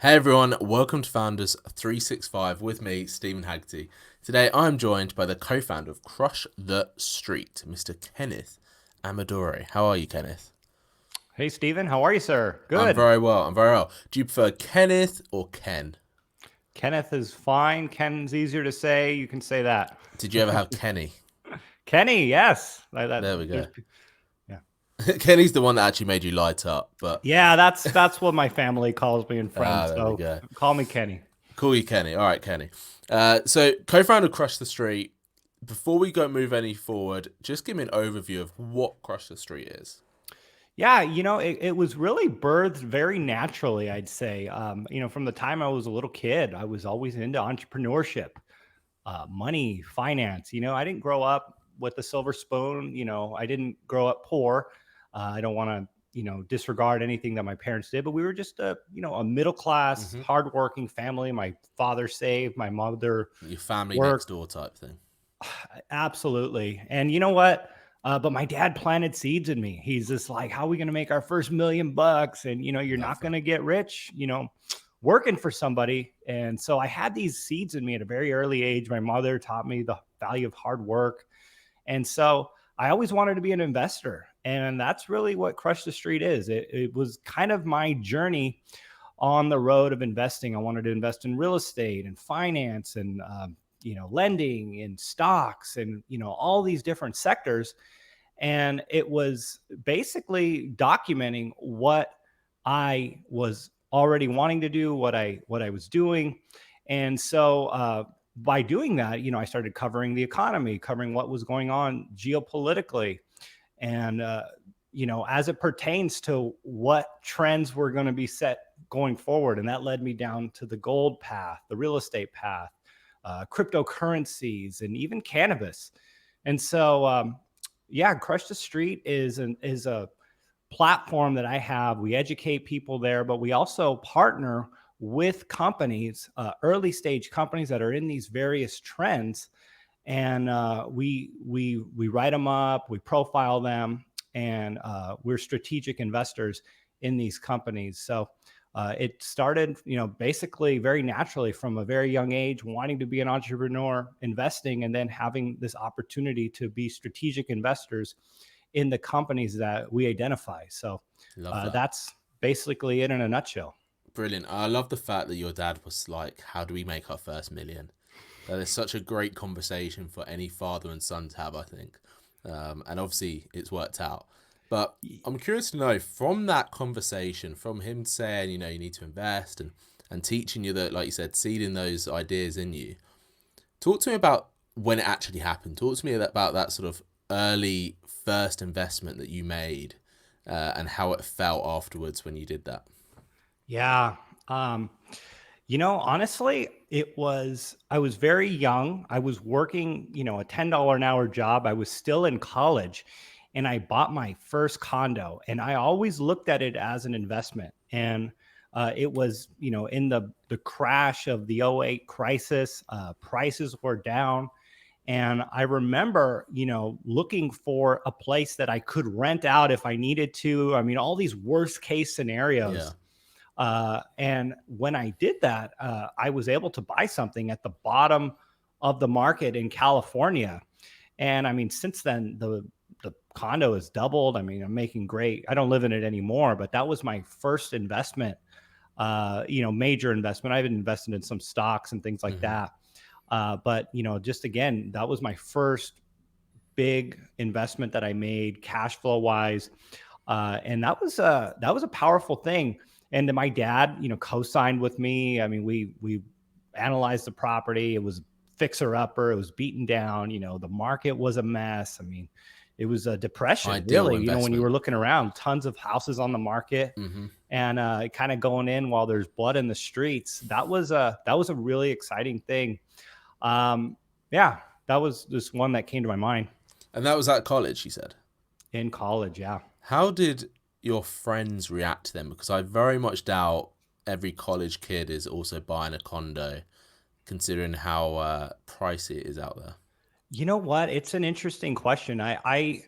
Hey everyone, welcome to Founders 365 with me, Stephen Haggerty. Today I'm joined by the co-founder of Crush the Street, Mr. Kenneth Ameduri. How are you, Kenneth? Hey, Stephen, how are you, sir? I'm Good. very well, I'm very well. Do you prefer Kenneth or Ken? Kenneth is fine. Ken's easier to say. You can say that. Did you ever have Kenny? Kenny, yes. There we There's go. yeah. Kenny's the one that actually made you light up, but Yeah, that's what my family calls me and friends. there we So go. call me Kenny. Call you Kenny. All right, Kenny. So co-founder of Crush the Street. Before we go move any forward, just give me an overview of what Crush the Street is. Yeah, it was really birthed very naturally, I'd say. From the time I was a little kid, I was always into entrepreneurship, money, finance. I didn't grow up with a silver spoon. I didn't grow up poor. I don't want to, disregard anything that my parents did, but we were just a middle class, Mm-hmm. hardworking family. My father saved, my mother Your family next worked. door type thing. Absolutely. And you know what? But my dad planted seeds in me. He's just like, how are we going to make our first $1,000,000? And, you're Love not going that. to get rich, working for somebody. And so I had these seeds in me at a very early age. My mother taught me the value of hard work. And so I always wanted to be an investor. And that's really what Crush the Street is. It was kind of my journey on the road of investing. I wanted to invest in real estate and finance and, lending in stocks and, all these different sectors. And it was basically documenting what I was already wanting to do, what I was doing. And so by doing that, I started covering the economy, covering what was going on geopolitically, and as it pertains to what trends were going to be set going forward. And that led me down to the gold path, the real estate path, cryptocurrencies, and even cannabis. And so, yeah, Crush the Street is a platform that I have. We educate people there, but we also partner with companies, early stage companies that are in these various trends, and we write them up, we profile them, and we're strategic investors in these companies. So it started, basically very naturally from a very young age, wanting to be an entrepreneur, investing, and then having this opportunity to be strategic investors in the companies that we identify. So Love that. that's basically it in a nutshell. Brilliant. I love the fact that your dad was like, how do we make our first million? That is such a great conversation for any father and son to have, I think. And obviously, it's worked out. But I'm curious to know from that conversation, from him saying, you need to invest and teaching you that, like you said, seeding those ideas in you. Talk to me about when it actually happened. Talk to me about that sort of early first investment that you made and how it felt afterwards when you did that. Yeah. Honestly, I was very young. I was working, a $10 an hour job. I was still in college, and I bought my first condo, and I always looked at it as an investment. And it was, in the crash of the '08 crisis, prices were down. And I remember, looking for a place that I could rent out if I needed to. I mean, all these worst case Yeah. scenarios. And when I did that, I was able to buy something at the bottom of the market in California. And I mean, since then, the condo has doubled. I mean, I'm making great. I don't live in it anymore, but that was my first investment. Major investment. I've invested in some stocks and things like Hmm. that. But just again, that was my first big investment that I made, cash flow wise, and that was a powerful thing. And then my dad, co-signed with me. I mean, we analyzed the property. It was fixer upper. It was beaten down. The market was a mess. I mean, it was a depression, Ideal really. When you investment. were looking around, tons of houses on the market, Hmm. and kind of going in while there's blood in the streets. That was a really exciting thing. Yeah, that was just one that came to my mind And that was at college, you said. in college. Yeah. How did your friends react to them? Because I very much doubt every college kid is also buying a condo, considering how pricey it is out there. You know what? It's an interesting question. I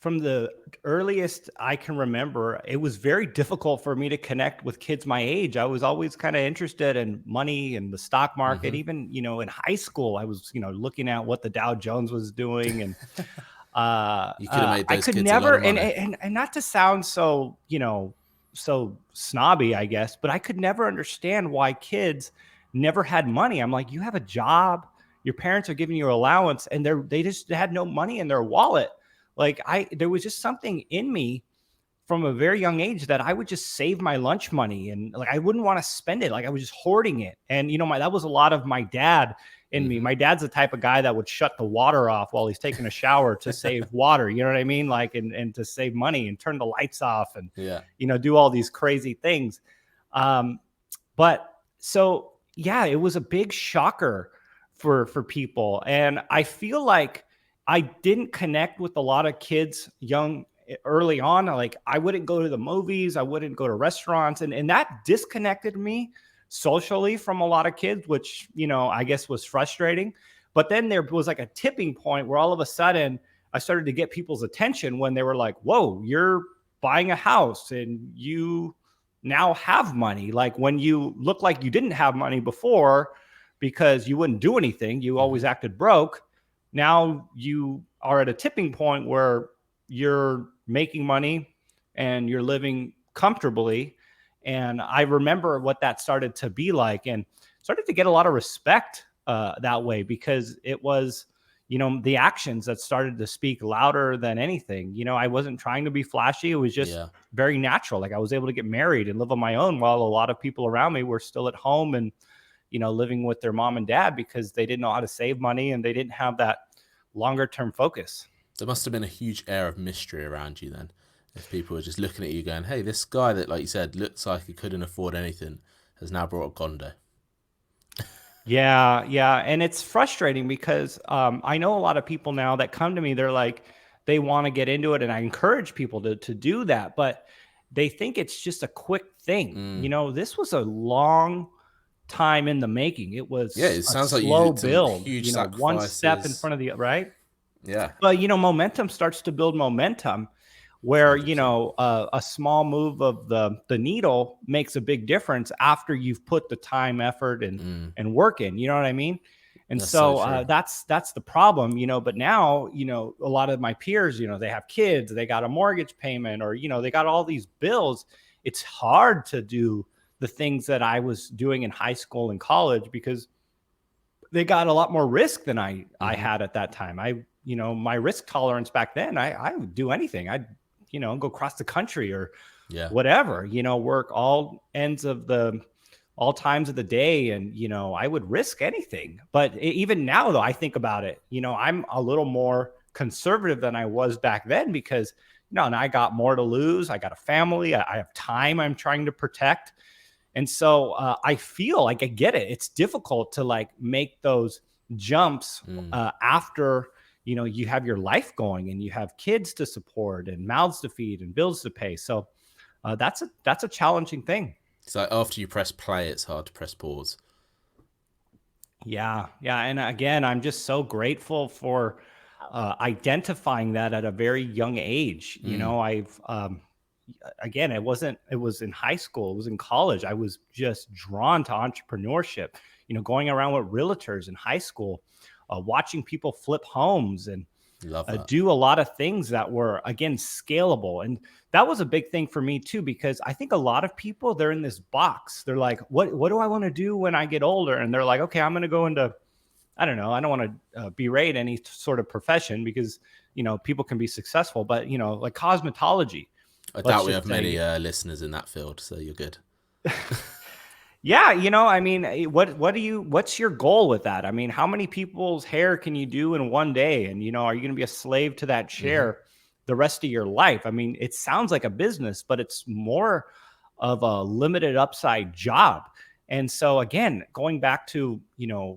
from the earliest I can remember, it was very difficult for me to connect with kids my age. I was always kind of interested in money and the stock market. Hmm. Even, in high school, I was, looking at what the Dow Jones was doing. And You could have made I those could kids a lot never, of money. and not to sound so, so snobby, I guess, but I could never understand why kids never had money. I'm like, you have a job, your parents are giving you allowance, and they just had no money in their wallet. Like there was just something in me from a very young age that I would just save my lunch money, and like I wouldn't want to spend it. Like I was just hoarding it. And that was a lot of my dad in me. Hmm. My dad's the type of guy that would shut the water off while he's taking a shower to save water. You know what I mean? Like and to save money, and turn the lights off, and Yeah. do all these crazy things. Um, but so yeah, it was a big shocker for people, and I feel like I didn't connect with a lot of kids early on. Like I wouldn't go to the movies, I wouldn't go to restaurants, and that disconnected me socially from a lot of kids, which I guess was frustrating. But then there was like a tipping point where all of a sudden I started to get people's attention when they were like, whoa, you're buying a house and you now have money. Like when you look like you didn't have money before because you wouldn't do anything, you always Hmm. acted broke. Now you are at a tipping point where you're making money and you're living comfortably. And I remember what that started to be like, and started to get a lot of respect that way, because it was, the actions that started to speak louder than anything. I wasn't trying to be flashy. It was just Yeah. very natural. Like I was able to get married and live on my own while a lot of people around me were still at home and, living with their mom and dad because they didn't know how to save money and they didn't have that longer term focus. There must have been a huge air of mystery around you then. If people were just looking at you going, hey, this guy that, like you said, looks like he couldn't afford anything has now brought a condo. Yeah, yeah, and it's frustrating because I know a lot of people now that come to me. They're like, they want to get into it, and I encourage people to do that, but they think it's just a quick thing. Mm. This was a long time in the making. It Yeah, was it a sounds like you slow did some build. huge One step in sacrifices. front of the right. Yeah, But momentum starts to build momentum, where 100%. a small move of the needle makes a big difference after you've put the time, effort, and Mm. work in. You know what I mean? And That's so so true. that's the problem. But now a lot of my peers, they have kids, they got a mortgage payment, or they got all these bills. It's hard to do the things that I was doing in high school and college because they got a lot more risk than I Hmm. had at that time. My risk tolerance back then, I would do anything. I'd, go across the country or Yeah. whatever, work all times of the day. And, I would risk anything. But even now, though, I think about it, I'm a little more conservative than I was back then because, and I got more to lose. I got a family. I have time I'm trying to protect. And so I feel like I get it. It's difficult to like make those jumps Mm. after you have your life going and you have kids to support and mouths to feed and bills to pay. So that's a challenging thing. It's like after you press play, it's hard to press pause. Yeah, yeah. And again, I'm just so grateful for identifying that at a very young age. Mm. I've again, it was in high school, it was in college. I was just drawn to entrepreneurship, going around with realtors in high school, watching people flip homes and Love that. do a lot of things that were, again, scalable. And that was a big thing for me too, because I think a lot of people, they're in this box. They're like, what do I want to do when I get older? And they're like, okay, I'm going to go into, I don't know, I don't want to berate any sort of profession because, people can be successful, but, like cosmetology, I let's doubt we have just many say. listeners in that field, so you're good. Yeah, I mean, what's your goal with that? I mean, how many people's hair can you do in one day? And are you going to be a slave to that Hmm. chair the rest of your life? I mean, it sounds like a business, but it's more of a limited upside job. And so again, going back to,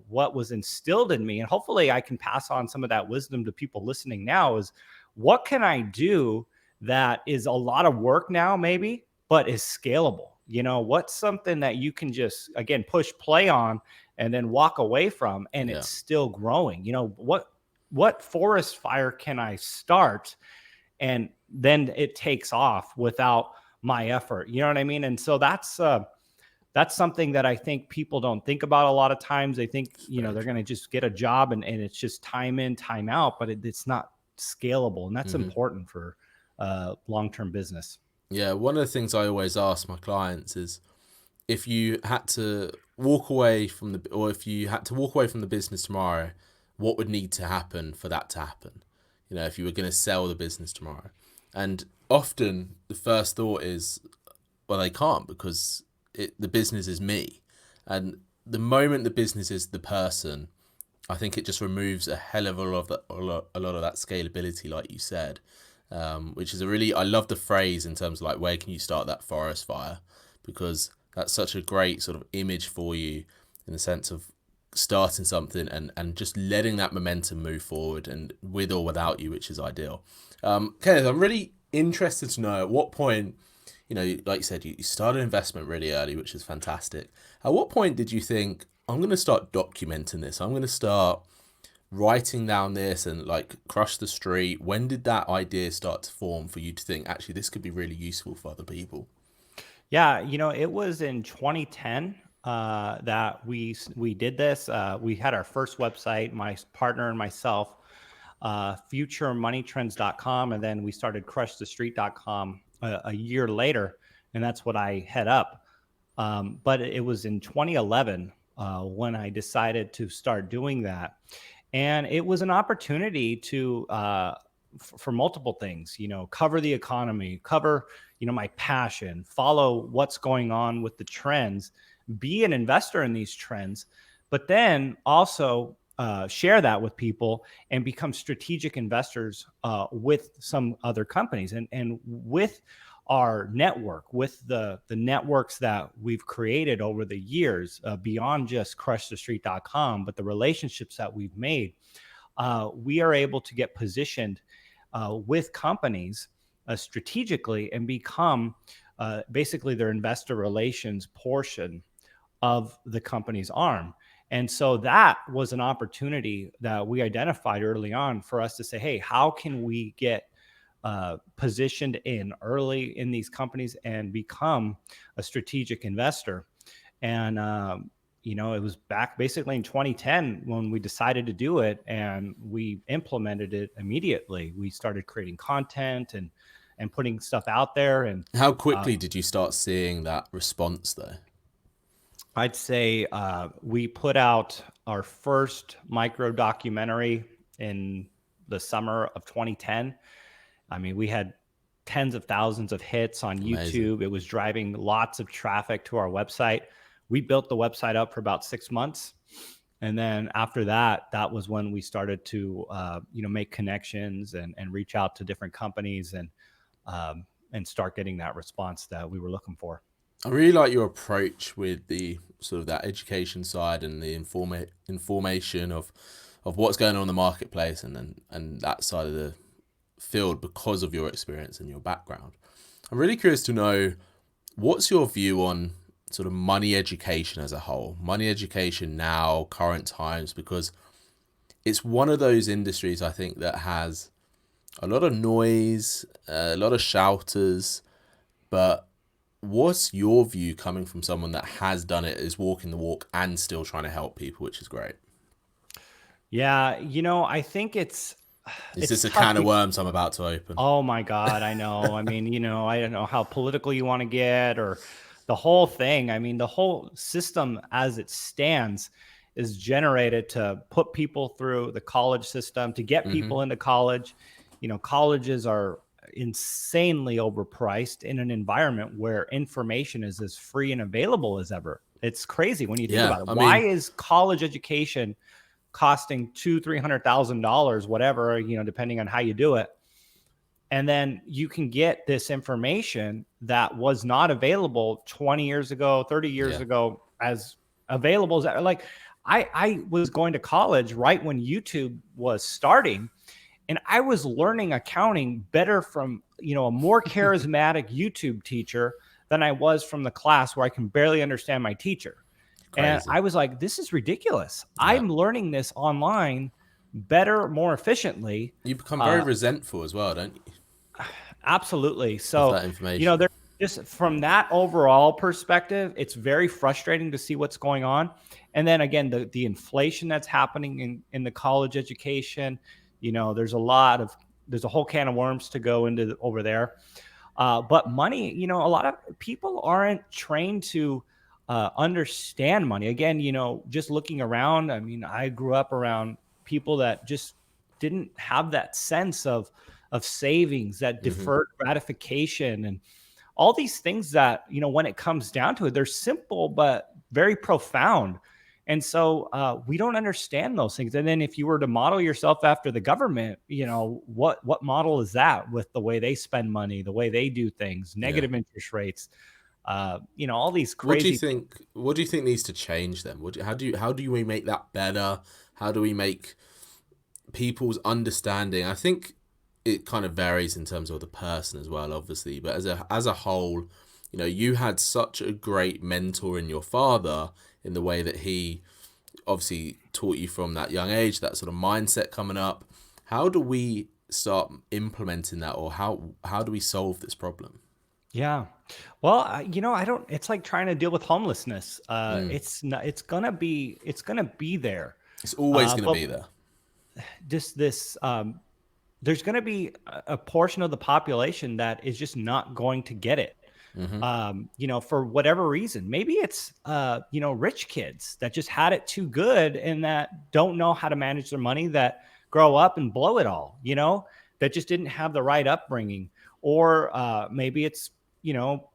what was instilled in me, and hopefully I can pass on some of that wisdom to people listening now, is what can I do that is a lot of work now maybe, but is scalable? What's something that you can just, again, push play on and then walk away from, and Yeah. it's still growing? What forest fire can I start and then it takes off without my effort. You know what I mean? And so that's something that I think people don't think about a lot of times. They think, Very they're true. going to just get a job and it's just time in, time out, but it's not scalable. And that's Hmm. important for long-term business. Yeah, one of the things I always ask my clients is, if you had to walk away from the, or if you had to walk away from the business tomorrow, what would need to happen for that to happen? If you were going to sell the business tomorrow. And often the first thought is, well, they can't, because the business is me. And the moment the business is the person, I think it just removes a hell of a lot of a lot of that scalability, like you said, which is I love the phrase in terms of like, where can you start that forest fire? Because that's such a great sort of image for you, in the sense of starting something and just letting that momentum move forward, and with or without you, which is ideal. Kenneth, I'm really interested to know, at what point, like you said, you started investment really early, which is fantastic. At what point did you think, I'm going to start documenting this? I'm going to start writing down this and like crush the street. When did that idea start to form for you to think, actually, this could be really useful for other people? Yeah, it was in 2010 that we did this. We had our first website, my partner and myself, futuremoneytrends.com, and then we started crushthestreet.com a year later, and that's what I head up. But it was in 2011 when I decided to start doing that, and it was an opportunity to for multiple things. Cover the economy, cover my passion, follow what's going on with the trends, be an investor in these trends, but then also share that with people and become strategic investors with some other companies, and with our network, with the networks that we've created over the years, beyond just crushthestreet.com, but the relationships that we've made, we are able to get positioned with companies strategically and become basically their investor relations portion of the company's arm. And so that was an opportunity that we identified early on for us to say, hey, how can we get positioned in early in these companies and become a strategic investor? And it was back basically in 2010 when we decided to do it, and we implemented it immediately. We started creating content and putting stuff out there. And How uh, quickly did you start seeing that response though? I'd say we put out our first micro documentary in the summer of 2010. I mean, we had tens of thousands of hits on Amazing. YouTube. It was driving lots of traffic to our website. We built the website up for about 6 months. And then after that, that was when we started to, make connections and reach out to different companies and start getting that response that we were looking for. I really like your approach with the sort of that education side and the information of what's going on in the marketplace, and that side of the field, because of your experience and your background. I'm really curious to know, what's your view on sort of money education as a whole, money education now, current times, because it's one of those industries, I think, that has a lot of noise, a lot of shouters, but what's your view, coming from someone that has done it, is walking the walk and still trying to help people, which is great? Yeah, I think Is it's this a tough. can of worms I'm about to open? Oh my God, I know. I mean, I don't know how political you want to get, or the whole thing. I mean, the whole system as it stands is generated to put people through the college system, to get Mm-hmm. people into college. Colleges are insanely overpriced in an environment where information is as free and available as ever. It's crazy when you think Yeah, about it. I Why mean, is college education costing $200,000-300,000, whatever, depending on how you do it? And then you can get this information that was not available 20 years ago, 30 years yeah, ago, as available as, like, I was going to college right when YouTube was starting, and I was learning accounting better from, a more charismatic YouTube teacher than I was from the class where I can barely understand my teacher. And crazy. I was like, this is ridiculous. Yeah. I'm learning this online better, more efficiently. You become very Uh, resentful as well, don't you? Absolutely. of So, that you know, information. there just from that overall perspective, it's very frustrating to see what's going on. And then again, the inflation that's happening in the college education, you know, there's a whole can of worms to go into over there. But money, you know, a lot of people aren't trained to understand money. Again, you know, just looking around, I mean, I grew up around people that just didn't have that sense of savings, that Hmm. deferred gratification, and all these things that, you know, when it comes down to it, they're simple but very profound. And so we don't understand those things. And then if you were to model yourself after the government, you know, what model is that with the way they spend money, the way they do things, Yeah. negative interest rates, you know, all these What do you crazy things. think? What do you think needs to change then? How do we make that better? How do we make people's understanding? I think it kind of varies in terms of the person as well, obviously. But as a whole, you know, you had such a great mentor in your father in the way that he obviously taught you from that young age, that sort of mindset coming up. How do we start implementing that, or how do we solve this problem? Yeah. Well, you know, I don't, it's like trying to deal with homelessness. Mm. It's not, it's going to be there. It's always going to But be there. just this, there's going to be a portion of the population that is just not going to get it. Hmm. You know, for whatever reason. Maybe it's you know, rich kids that just had it too good and that don't know how to manage their money, that grow up and blow it all, you know, that just didn't have the right upbringing. Or maybe it's, you know,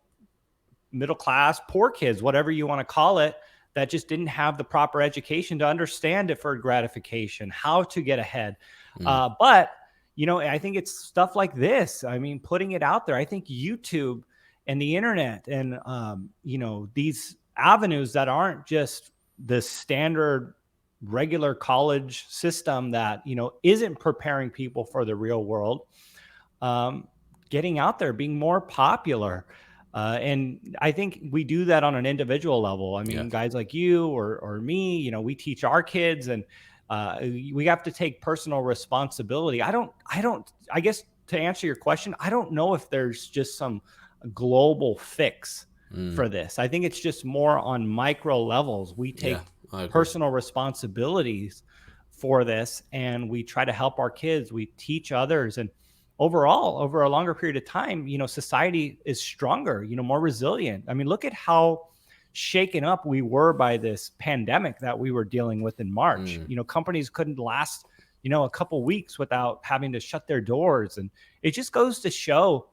middle class, poor kids, whatever you want to call it, that just didn't have the proper education to understand deferred gratification, how to get ahead. Mm. But, you know, I think it's stuff like this. I mean, putting it out there. I think YouTube and the internet and, you know, these avenues that aren't just the standard regular college system that, you know, isn't preparing people for the real world, um, getting out there, being more popular. And I think we do that on an individual level. I Yeah. mean, guys like you or me, you know, we teach our kids, and we have to take personal responsibility. I guess to answer your question, I don't know if there's just some global fix Mm. for this. I think it's just more on micro levels. We Yeah. take I agree. personal responsibilities for this and we try to help our kids, we teach others, and overall over a longer period of time, you know, society is stronger, you know, more resilient. I mean, look at how shaken up we were by this pandemic that we were dealing with in March. Mm. You know, companies couldn't last, you know, a couple weeks without having to shut their doors, and it just goes to show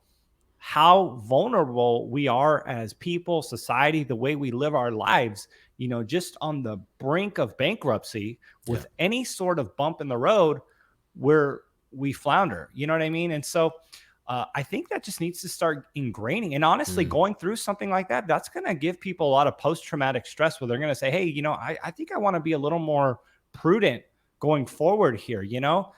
how vulnerable we are as people, society, the way we live our lives, you know, just on the brink of bankruptcy Yeah. with any sort of bump in the road where we flounder. You know what I mean? And so I think that just needs to start ingraining. And honestly, Mm. going through something like that, that's going to give people a lot of post traumatic stress where they're going to say, hey, you know, I think I want to be a little more prudent going forward here, you know?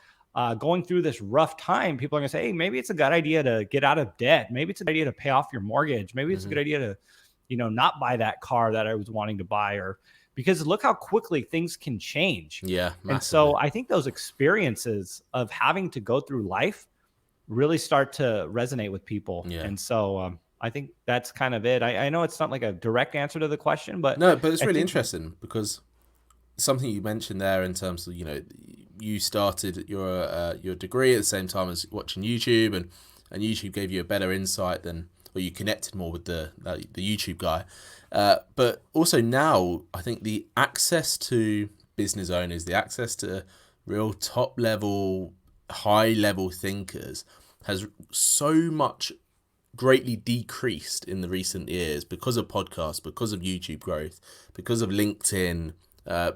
Going through this rough time, people are going to say, hey, maybe it's a good idea to get out of debt. Maybe it's a good idea to pay off your mortgage. Maybe it's a Hmm. good idea to, you know, not buy that car that I was wanting to buy, or because look how quickly things can change. Yeah. And Massively. so I think those experiences of having to go through life really start to resonate with people. Yeah. And so I think that's kind of it. I know it's not like a direct answer to the question, but No, but it's I really think, interesting because something you mentioned there in terms of, you know, you started your degree at the same time as watching YouTube, and YouTube gave you a better insight than, or you connected more with the YouTube guy. But also now, I think the access to business owners, the access to real top level, high level thinkers has so much greatly decreased in the recent years because of podcasts, because of YouTube growth, because of LinkedIn.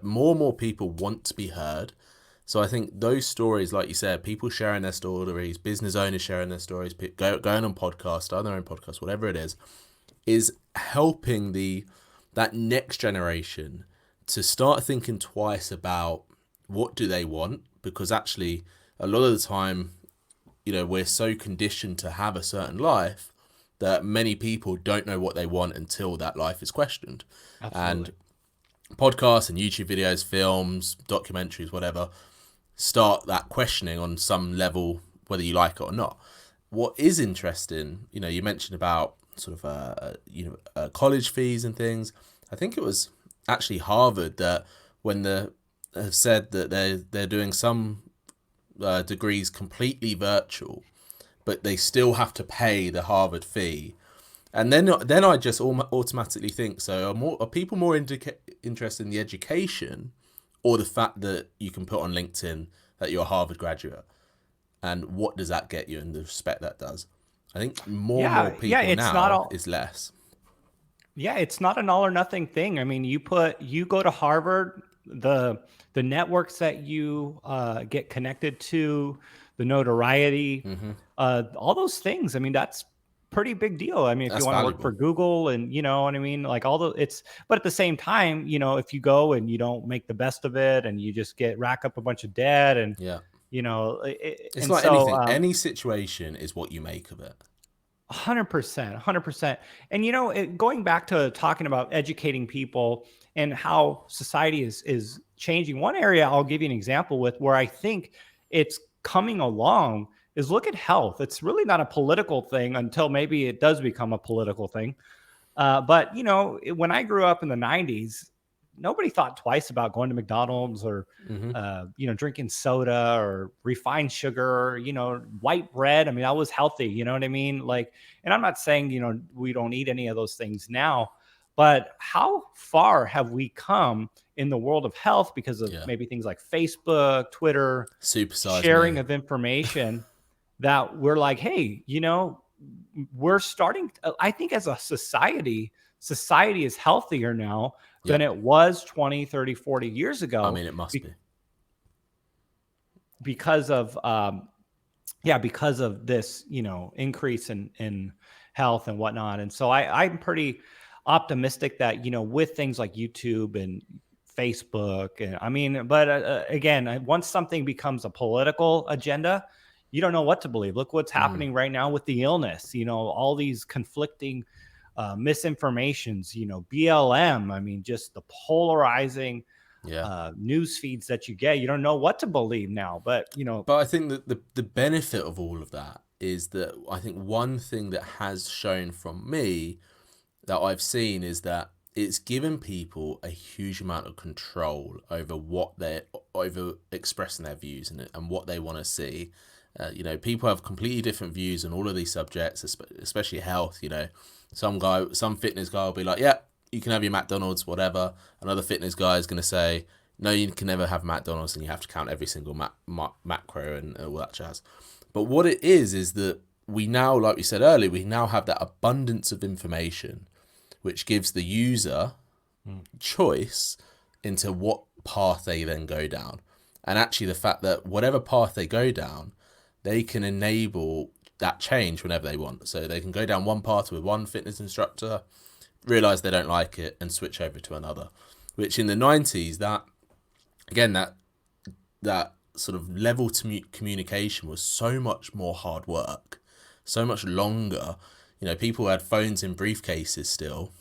More and more people want to be heard. So I think those stories, like you said, people sharing their stories, business owners sharing their stories, going on podcasts, starting their own podcast, whatever it is helping that next generation to start thinking twice about what do they want, because actually a lot of the time, you know, we're so conditioned to have a certain life that many people don't know what they want until that life is questioned. And absolutely. podcasts and YouTube videos, films, documentaries, whatever, start that questioning on some level, whether you like it or not. what is interesting, you mentioned about sort of college fees and things. I think it was actually Harvard that when the have said that they're doing some degrees completely virtual, but they still have to pay the Harvard fee. And then I just automatically think, so are people more interested in the education or the fact that you can put on LinkedIn that you're a Harvard graduate? And what does that get you and the respect that does? I think more and more Yeah, people it's not now all. is less. Yeah, it's not an all or nothing thing. I mean, you go to Harvard, the networks that you get connected to, the notoriety, Hmm. all those things. I mean, that's pretty big deal. I mean, if you That's want to work for valuable. Google, and you know what I mean, like all the it's. But at the same time, if you go and you don't make the best of it, and you just rack up a bunch of debt, and Yeah. It's and like so anything. Any situation is what you make of it. 100%, 100%. And going back to talking about educating people and how society is changing. One area I'll give you an example with where I think it's coming along is look at health. It's really not a political thing until maybe it does become a political thing. But when I grew up in the '90s, nobody thought twice about going to McDonald's or Hmm. drinking soda or refined sugar, white bread. I mean, that was healthy. You know what I mean? Like, and I'm not saying we don't eat any of those things now, but how far have we come in the world of health because of Yeah. maybe things like Facebook, Twitter, Supersize sharing me. of information that we're like, hey, we're starting. I think as a society is healthier now Yeah. than it was 20, 30, 40 years I ago mean, it must be. because of because of this increase in health and whatnot. And so I'm pretty optimistic that with things like YouTube and Facebook, and I mean, but again, once something becomes a political agenda, you don't know what to believe. Look what's Mm. happening right now with the illness. All these conflicting misinformations. BLM. I mean, just the polarizing Yeah. news feeds that you get. You don't know what to believe now. But But I think that the benefit of all of that is that I think one thing that has shown from me that I've seen is that it's given people a huge amount of control over what they're over expressing their views and what they want to see. People have completely different views on all of these subjects, especially health. Some fitness guy will be like, "Yeah, you can have your McDonald's, whatever." Another fitness guy is going to say, "No, you can never have McDonald's, and you have to count every single macro and all that jazz." But what it is that we now, like we said earlier, we now have that abundance of information, which gives the user choice into what path they then go down. And actually, the fact that whatever path they go down, they can enable that change whenever they want. So they can go down one path with one fitness instructor, realize they don't like it, and switch over to another. Which in the 90s, that sort of level to communication was so much more hard work, so much longer. People had phones in briefcases still,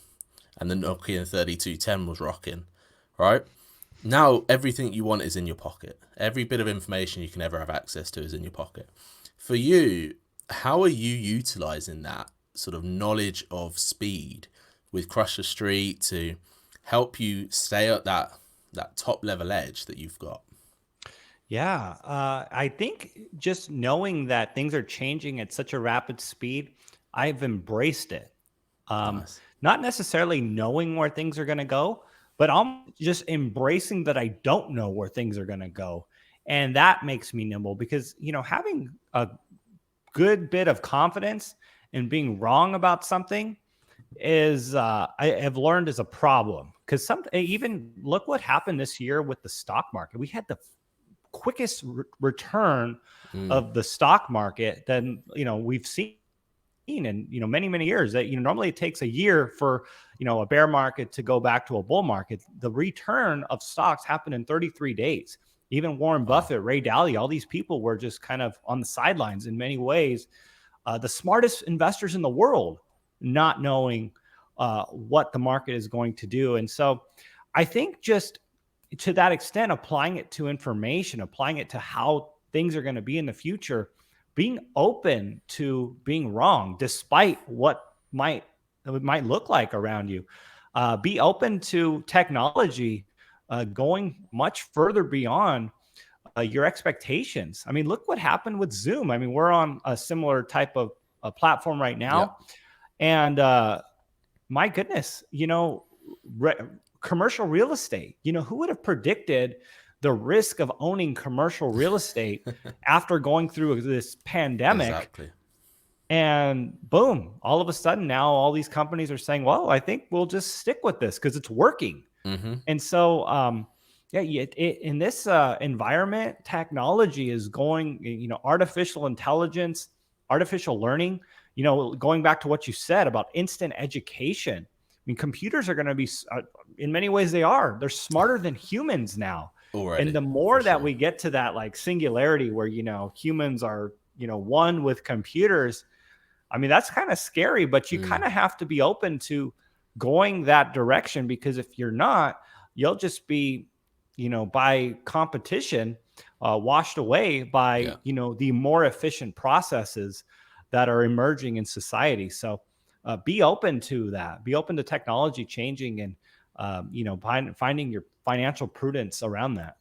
and the Nokia 3210 was rocking, right? Now everything you want is in your pocket. Every bit of information you can ever have access to is in your pocket. For you, how are you utilizing that sort of knowledge of speed with Crush the Street to help you stay at that top level edge that you've got? Yeah, I think just knowing that things are changing at such a rapid speed, I've embraced it. Um, Nice. Not necessarily knowing where things are going to go, but I'm just embracing that I don't know where things are going to go. And that makes me nimble because, having a good bit of confidence in being wrong about something is, I have learned, is a problem. Because even look what happened this year with the stock market. We had the quickest return Mm. of the stock market than we've seen in many years. That normally it takes a year for a bear market to go back to a bull market. The return of stocks happened in 33 days. Even Warren Wow. Buffett, Ray Dalio, all these people were just kind of on the sidelines in many ways. The smartest investors in the world, not knowing what the market is going to do. And so I think just to that extent, applying it to information, applying it to how things are going to be in the future, being open to being wrong, despite what it might look like around you. Be open to technology going much further beyond your expectations. I mean, look what happened with Zoom. I mean, we're on a similar type of platform right Yeah. now, and my goodness, commercial real estate. Who would have predicted the risk of owning commercial real estate after going through this pandemic? Exactly. And boom, all of a sudden now all these companies are saying, well, I think we'll just stick with this because it's working. Mm-hmm. And so, yeah, in this environment, technology is going, artificial intelligence, artificial learning, going back to what you said about instant education. I mean, computers are going to be, in many ways, they're smarter than humans now. And Already, the for more that sure. we get to that like singularity where, humans are, one with computers, I mean, that's kind of scary, but you kind of have to be open to going that direction, because if you're not, you'll just be, by competition, washed away by, Yeah. the more efficient processes that are emerging in society. So be open to that. Be open to technology changing, and, finding your financial prudence around that.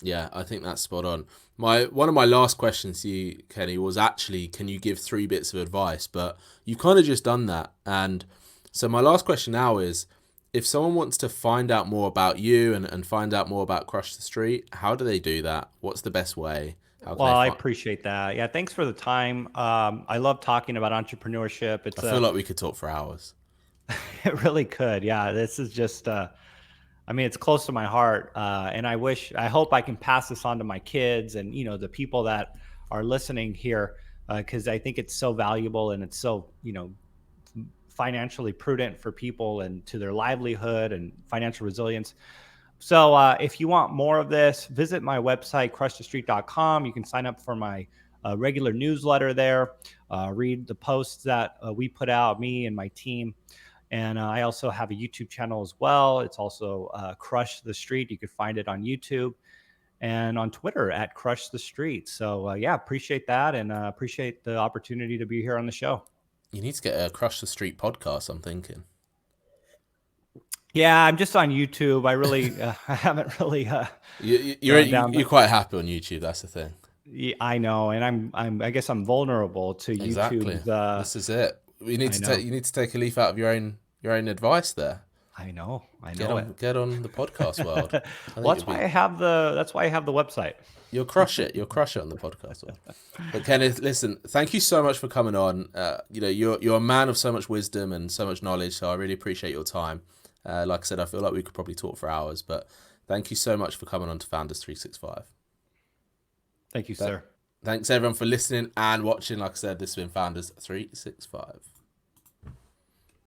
Yeah, I think that's spot on. One of my last questions to you, Kenny, was actually, can you give 3 bits of advice? But you've kind of just done that. And so my last question now is, if someone wants to find out more about you and find out more about Crush the Street, how do they do that? What's the best way? How can Well, they I find? appreciate that. Yeah, thanks for the time. I love talking about entrepreneurship. I feel like we could talk for hours. It really could. Yeah, this is just, I mean, it's close to my heart, and I hope I can pass this on to my kids and the people that are listening here, because I think it's so valuable, and it's so financially prudent for people and to their livelihood and financial resilience. So if you want more of this, visit my website, crushthestreet.com. You can sign up for my regular newsletter there, read the posts that we put out, me and my team. And I also have a YouTube channel as well. It's also Crush the Street. You could find it on YouTube and on Twitter at Crush the Street. So yeah, appreciate that, and appreciate the opportunity to be here on the show. You need to get a Crush the Street podcast, I'm thinking. Yeah, I'm just on YouTube. I really, I haven't really gone down You're the. quite happy on YouTube. That's the thing. Yeah, I know, and I guess I'm vulnerable to Exactly. YouTube's. This is it. I know, You need to take a leaf out of your own advice there. I know it. Get on the podcast world. I Well, think you'll be that's why I have the website. you'll crush it. You'll crush it on the podcast world. But Kenneth, listen, thank you so much for coming on. You're a man of so much wisdom and so much knowledge. So I really appreciate your time. Like I said, I feel like we could probably talk for hours, but thank you so much for coming on to Founders 365. Thank you, sir. Thanks everyone for listening and watching. Like I said, this has been Founders 365.